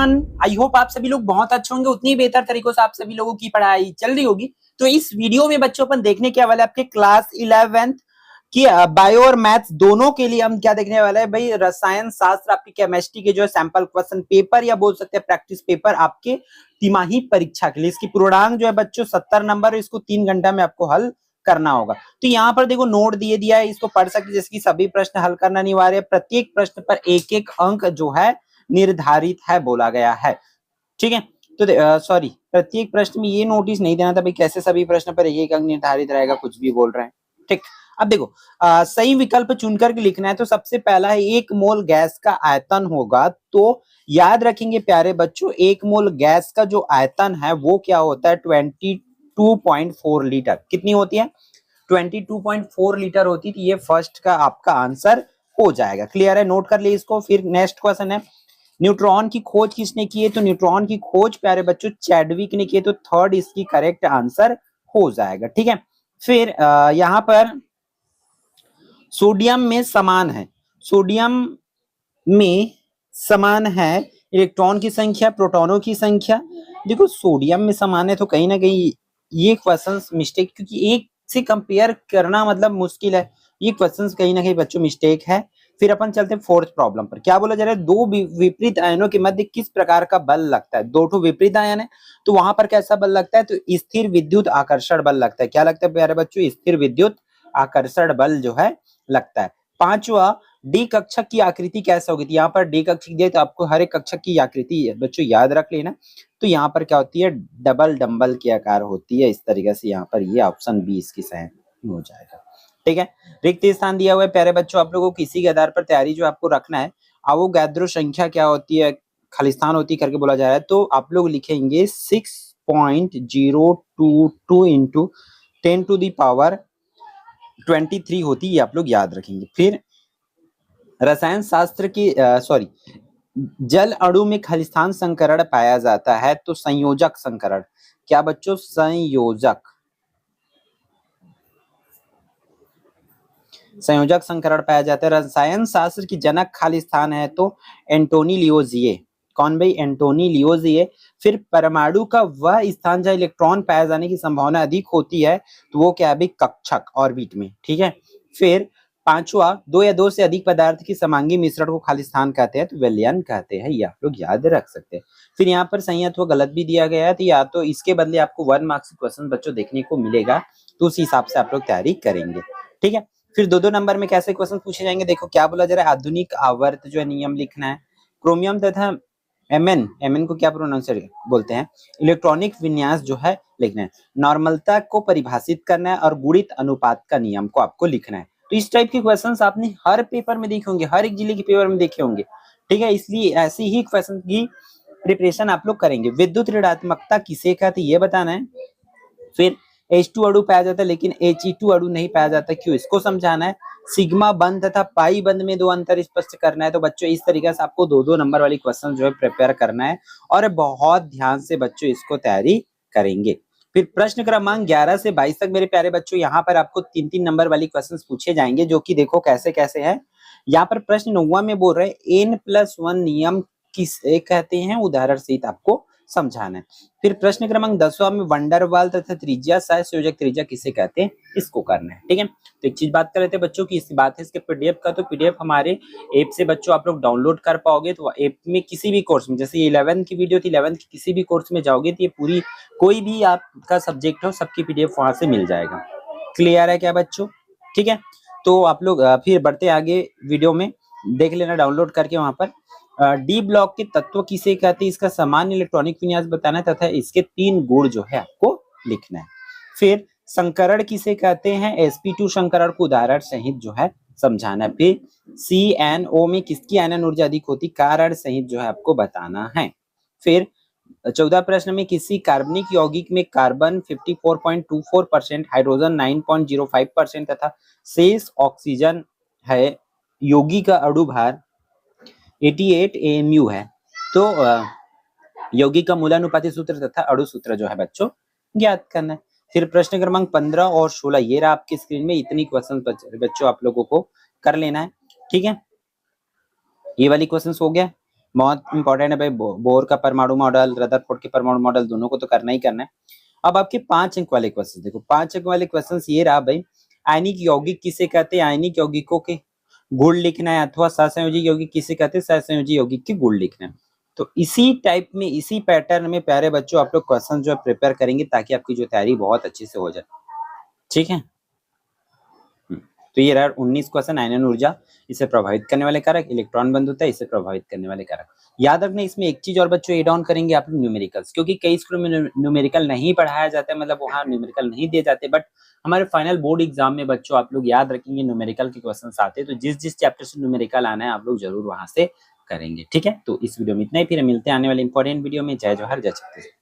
Everyone, I hope आप सभी लोग बहुत अच्छे होंगे। उतनी बेहतर तरीकों से आप सभी लोगों की पढ़ाई चल रही होगी। तो इस वीडियो में बच्चों अपन देखने के वाले आपके क्लास 11th की बायो और मैथ्स दोनों के लिए हम क्या देखने वाले हैं भाई, रसायन शास्त्र आपकी केमिस्ट्री के जो है सैंपल क्वेश्चन पेपर या बोल सकते हैं प्रैक्टिस पेपर आपके तिमाही परीक्षा के लिए। इसकी पूर्णांक जो है बच्चों 70 नंबर, इसको 3 घंटा में आपको हल करना होगा। तो यहाँ पर देखो नोट दिए दिया है, इसको पढ़ सकते, जैसे कि सभी प्रश्न हल करना अनिवार्य है। प्रत्येक प्रश्न पर एक एक अंक जो है निर्धारित है बोला गया है, ठीक है। तो सॉरी, प्रत्येक प्रश्न में ये नोटिस नहीं देना था भाई कैसे सभी प्रश्न पर एक एक अंक निर्धारित रहेगा, कुछ भी बोल रहे हैं, ठीक। अब देखो सही विकल्प चुनकर के लिखना है। तो सबसे पहला है 1 मोल गैस का आयतन होगा। तो याद रखेंगे प्यारे बच्चों, 1 मोल गैस का जो आयतन है वो क्या होता है 22.4 लीटर। कितनी होती है? 22.4 लीटर होती थी। ये फर्स्ट का आपका आंसर हो जाएगा। क्लियर है? नोट कर लिए इसको। फिर नेक्स्ट क्वेश्चन है, न्यूट्रॉन की खोज किसने की है? तो न्यूट्रॉन की खोज प्यारे बच्चों चैडविक ने की है। तो थर्ड इसकी करेक्ट आंसर हो जाएगा, ठीक है। फिर यहां पर सोडियम में समान है, सोडियम में समान है इलेक्ट्रॉन की संख्या, प्रोटॉनों की संख्या। देखो सोडियम में समान है तो कहीं ना कहीं ये क्वेश्चंस मिस्टेक, क्योंकि एक से कंपेयर करना मतलब मुश्किल है। ये क्वेश्चंस कहीं ना कहीं बच्चों मिस्टेक है। फिर अपन चलते हैं फोर्थ प्रॉब्लम पर। क्या बोला जा रहा है? दो विपरीत आयनों के मध्य किस प्रकार का बल लगता है? दो ठो विपरीत आयन है तो वहां पर कैसा बल लगता है? तो स्थिर विद्युत आकर्षण बल लगता है। क्या लगता है प्यारे बच्चों? स्थिर विद्युत आकर्षण बल जो है लगता है। पांचवा, डी कक्षक की आकृति कैसे होगी? यहाँ पर डी कक्षक दिया तो आपको हर एक कक्षक की आकृति बच्चों याद रख लेना। तो यहाँ पर क्या होती है? डबल डंबल की आकार होती है। इस तरीके से यहाँ पर ये ऑप्शन बी इसकी सही हो जाएगा, ठीक है। रिक्त स्थान दिया हुआ है प्यारे बच्चों, आप लोगों को किसी के आधार पर तैयारी जो आपको रखना है। अवोगाद्रो संख्या क्या होती है, खालिस्तान होती करके बोला जा रहा है। तो आप लोग लिखेंगे 6.022 इंटू 10⁻23 होती है, आप लोग याद रखेंगे। फिर रसायन शास्त्र की सॉरी, जल अणु में खालिस्तान संकरण पाया जाता है। तो संयोजक संकरण। क्या बच्चों? संयोजक संकरण पाया जाता है। रसायन शास्त्र की जनक खालिस्तान है तो एंटोनी लियोजिए। कौन भाई? एंटोनी लियोजिए। फिर परमाणु का वह स्थान जहां इलेक्ट्रॉन पाए जाने की संभावना अधिक होती है तो वो क्या है भाई? कक्षक, ऑर्बिट में, ठीक है। फिर पांचवा, दो या दो से अधिक पदार्थ की समांगी मिश्रण को खालिस्तान कहते हैं तो विलयन कहते हैं। ये आप लोग याद रख सकते हैं। फिर यहाँ पर सही अथवा गलत भी दिया गया है, तो या तो इसके बदले आपको 1 मार्क्स क्वेश्चन बच्चों देखने को मिलेगा, तो उस हिसाब से आप लोग तैयारी करेंगे, ठीक है। फिर दो दो नंबर में कैसे क्वेश्चन पूछे जाएंगे? देखो क्या बोला जा रहा है, आधुनिक आवर्त जो है नियम लिखना है। क्रोमियम तथा एमएन को क्या प्रोनाउंसिएशन बोलते हैं? इलेक्ट्रॉनिक विन्यास जो है लिखना है। नॉर्मलता को परिभाषित करना है और गुणित अनुपात का नियम को आपको लिखना है। तो इस टाइप के क्वेश्चंस आपने हर पेपर में देखे होंगे, हर एक जिले के पेपर में देखे होंगे, ठीक है। इसलिए ऐसे ही क्वेश्चन की प्रिपरेशन आप लोग करेंगे। विद्युत ऋणात्मकता किसे कहते हैं ये बताना है। फिर H2 अणु पाया जाता है लेकिन He2 अणु नहीं पाया जाता, क्यों? इसको समझाना है। सिग्मा बंध तथा पाई बंध में दो अंतर स्पष्ट करना है। तो बच्चों इस तरीके से आपको दो दो नंबर वाली क्वेश्चन जो है प्रिपेयर करना है और बहुत ध्यान से बच्चों इसको तैयारी करेंगे। फिर प्रश्न क्रमांक 11 से 22 तक मेरे प्यारे बच्चों यहाँ पर आपको 3-3 नंबर वाली क्वेश्चंस पूछे जाएंगे, जो कि देखो कैसे कैसे है। यहाँ पर प्रश्न 9वां में बोल रहे हैं N+1 नियम किसे कहते हैं? उदाहरण सहित आपको समझाना है। फिर प्रश्न क्रमांक 10वां में वंडरवाल तथा त्रिज्या सह संयोजक त्रिज्या किसे कहते हैं? इसको करना है, ठीक है। तो एक चीज बात कर रहे थे बच्चों की, इस बात है इसके पीडीएफ का। तो पीडीएफ हमारे ऐप से बच्चों आप लोग डाउनलोड कर पाओगे। तो ऐप में किसी भी कोर्स में, जैसे 11th की वीडियो थी, 11th की किसी भी कोर्स में जाओगे तो ये पूरी कोई भी आपका सब्जेक्ट हो सबकी पीडीएफ वहां से मिल जाएगा। क्लियर है क्या बच्चों? ठीक है। तो आप लोग फिर बढ़ते आगे वीडियो में, देख लेना डाउनलोड करके वहां पर। डी ब्लॉक के तत्व किसे कहते हैं? इसका सामान्य इलेक्ट्रॉनिक विन्यास बताना है तथा इसके 3 गुण जो है आपको लिखना है। फिर संकरण किसे कहते हैं? sp2 संकरण को उदाहरण सहित जो है समझाना है। फिर CNO में किसकी आयनन ऊर्जा अधिक होती? कारण सहित जो है आपको बताना है। फिर 14 प्रश्न में किसी कार्बनिक यौगिक में कार्बन 54.24%, हाइड्रोजन 9.05% तथा शेष ऑक्सीजन है। यौगिक का अणु भार 88 AMU है। तो यौगिक का मूलानुपाती सूत्र तथा अणु सूत्र जो है बच्चों ज्ञात करना है। फिर प्रश्न क्रमांक 15 और 16 ये रहा आपकी स्क्रीन में। इतनी क्वेश्चन बच्चों आप लोगों को कर लेना है, ठीक है। ये वाली क्वेश्चन हो गया। बहुत इंपॉर्टेंट है भाई, बोर का परमाणु मॉडल, रदरफोर्ड के परमाणु मॉडल, दोनों को तो करना ही करना है। अब आपके 5 अंक वाले क्वेश्चन देखो, 5 अंक वाले क्वेश्चन ये रहा भाई, आयनिक यौगिक किसे कहते हैं, आयनिक यौगिकों के गुण लिखना है, अथवा सहसंयोजी यौगिक किसे कहते हैं, सहसंयोजी यौगिक के गुण लिखना है। तो इसी टाइप में, इसी पैटर्न में प्यारे बच्चों आप लोग क्वेश्चन जो है प्रिपेयर करेंगे, ताकि आपकी जो तैयारी बहुत अच्छे से हो जाए, ठीक है। तो ये रहा 19 क्वेश्चन, आयनन ऊर्जा, इसे प्रभावित करने वाले कारक, इलेक्ट्रॉन बंधुता, इसे प्रभावित करने वाले कारक। याद रखना इसमें एक चीज और बच्चों एड ऑन करेंगे आप लोग, न्यूमेरिकल्स, क्योंकि कई स्कूलों में न्यूमेरिकल नहीं पढ़ाया जाता है, मतलब वहाँ न्यूमेरिकल नहीं दिए जाते, बट हमारे फाइनल बोर्ड एग्जाम में बच्चों आप लोग याद रखेंगे न्यूमेरिकल के क्वेश्चन आते हैं, तो जिस जिस चैप्टर से न्यूमेरिकल आना है आप लोग जरूर वहां से करेंगे, ठीक है। तो इस वीडियो में इतना ही, फिर मिलते हैं आने वाले इंपॉर्टेंट वीडियो में। जय जवाहर, जय छत्तीसगढ़।